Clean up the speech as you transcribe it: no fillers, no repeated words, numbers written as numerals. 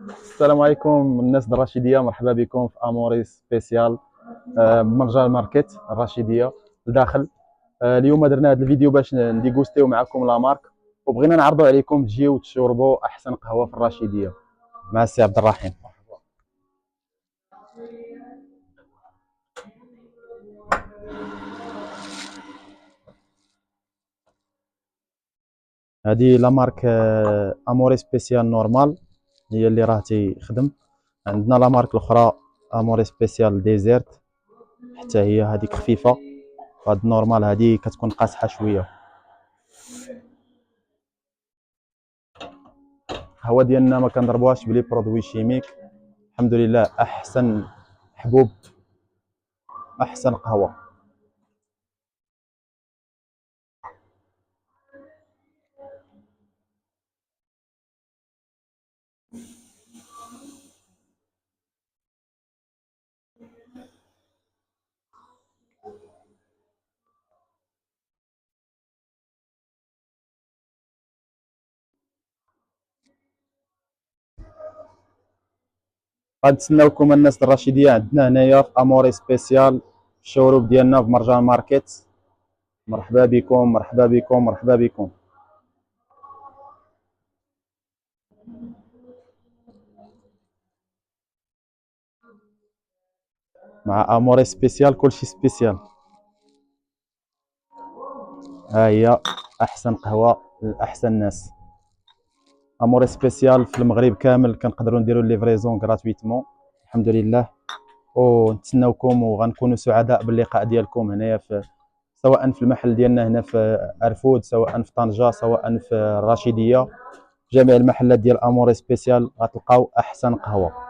السلام عليكم الناس ديال الرشيديه، مرحبا بكم في اموري سبيسيال مرجان ماركت الرشيديه لداخل. اليوم درنا هذا الفيديو باش نديغوستيو معكم لا مارك، وبغينا نعرضوا عليكم تجيو تشربوا احسن قهوه في الرشيديه مع السي عبد الرحيم. هذه لا مارك اموري سبيسيال نورمال، هي اللي راه تيخدم. عندنا لا مارك الاخرى اموري سبيسيال ديزيرت، حتى هي هذيك خفيفه. هاد النورمال هذه كتكون قاصحه شويه. القهوه ديالنا ما كنضربوهاش بلي برودوي شيميك، الحمد لله احسن حبوب، احسن قهوه. غنتسناوكم الناس الرشيديه عندنا هنايا في اموري سبيسيال، الشوروب ديالنا في مرجان ماركت. مرحبا بكم مرحبا بكم مرحبا بكم. مع اموري سبيسيال كلشي سبيسيال. ها هي احسن قهوه لاحسن ناس. اموري سبيسيال في المغرب كامل كنقدروا نديروا ليفريزون غراتويتمون، الحمد لله. ونتسناوكم وغنكونوا سعداء باللقاء ديالكم هنايا في، سواء في المحل ديالنا هنا في ارفود، سواء في طنجه، سواء في الرشيديه. جميع المحلات ديال اموري سبيسيال غتلقاو احسن قهوه.